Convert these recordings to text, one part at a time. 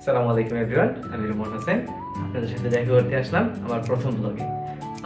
আসসালামু আলাইকুম এভরিওয়ান, আমি রুমন হোসেন। আপনাদের সাথে দেখা করতে আসলাম আমার প্রথম ব্লগে।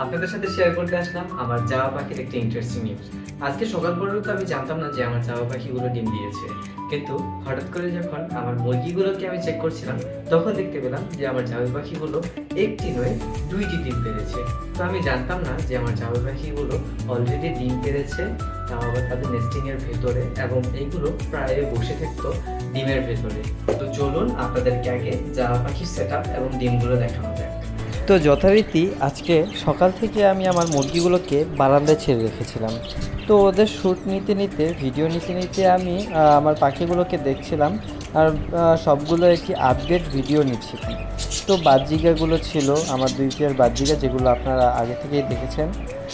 আপনাদের সাথে শেয়ার করতে আসলাম আমার জাবা পাখির একটি ইন্টারেস্টিং নিউজ। আজকে সকাল পর্যন্ত আমি জানতাম না যে আমার জাবা পাখিগুলো ডিম দিয়েছে, কিন্তু হঠাৎ করে যখন আমার মুরগিগুলোকে আমি চেক করছিলাম তখন দেখতে পেলাম যে আমার জাবা পাখিগুলো একটি নয় দুইটি ডিম পেড়েছে। তো আমি জানতাম না যে আমার জাবা পাখিগুলো অলরেডি ডিম পেড়েছে, তাও আবার তাদের নেস্টিং এর ভেতরে, এবং এইগুলো প্রায় বসে থাকতো ডিমের ভেতরে। তো চলুন আপনাদেরকে আগে জাবা পাখির সেটআপ এবং ডিমগুলো দেখানো যাক। তো যথারীতি আজকে সকাল থেকে আমি আমার মুরগিগুলোকে বারান্দায় ছেড়ে রেখেছিলাম। তো ওদের শ্যুট নিতে নিতে ভিডিও নিতে নিতে আমি আমার পাখিগুলোকে দেখছিলাম, আর সবগুলো একটি আপডেট ভিডিও নিচ্ছিলাম। তো বাজরিকাগুলো ছিল আমার 2 পেয়ার বাজরিকা, যেগুলো আপনারা আগে থেকেই দেখেছেন।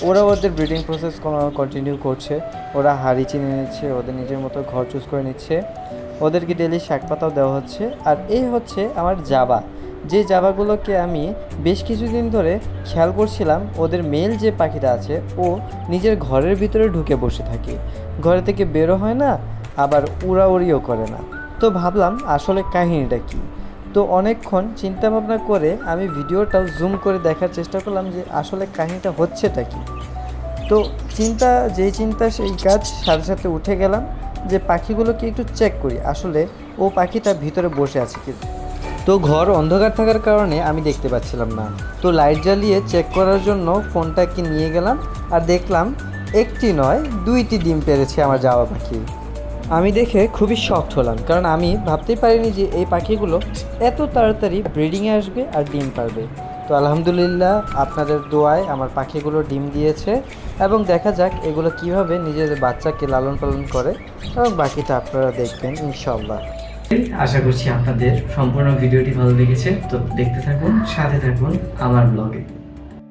ওরা ওদের ব্রিডিং প্রসেস কন্টিনিউ করছে। ওরা হাঁড়ি চিনে নিচ্ছে, ওদের নিজের মতো ঘর চুজ করে নিচ্ছে। ওদেরকে ডেলি শাক পাতাও দেওয়া হচ্ছে। আর এই হচ্ছে আমার জাবা, যে জাবাগুলোকে আমি বেশ কিছুদিন ধরে খেয়াল করছিলাম। ওদের মেল যে পাখিটা আছে ও নিজের ঘরের ভিতরে ঢুকে বসে থাকে, ঘরে থেকে বেরো হয় না, আবার উড়াউড়িও করে না। তো ভাবলাম আসলে কাহিনীটা কী। তো অনেকক্ষণ চিন্তা ভাবনা করে আমি ভিডিওটাও জুম করে দেখার চেষ্টা করলাম যে আসলে কাহিনীটা হচ্ছেটা কী। তো যেই চিন্তা সেই কাজ, সাথে সাথে উঠে গেলাম যে পাখিগুলোকে একটু চেক করি আসলে ও পাখিটা ভিতরে বসে আছে কি। তো ঘর অন্ধকার থাকার কারণে আমি দেখতে পাচ্ছিলাম না। তো লাইট জ্বালিয়ে চেক করার জন্য ফোনটাকে নিয়ে গেলাম, আর দেখলাম একটি নয় 2টি ডিম পেড়েছে আমার জাবা পাখি। আমি দেখে খুবই শকড হলাম, কারণ আমি ভাবতেই পারিনি যে এই পাখিগুলো এত তাড়াতাড়ি ব্রিডিংয়ে আসবে আর ডিম পারবে। তো আলহামদুলিল্লাহ, আপনাদের দোয়ায় আমার পাখিগুলো ডিম দিয়েছে, এবং দেখা যাক এগুলো কিভাবে নিজেদের বাচ্চাকে লালন পালন করে, এবং বাকিটা আপনারা দেখবেন ইনশাআল্লাহ। আশা করছি আপনাদের সম্পূর্ণ ভিডিওটি ভালো লেগেছে। তো দেখতে থাকুন, সাথে থাকুন আমার ব্লগে।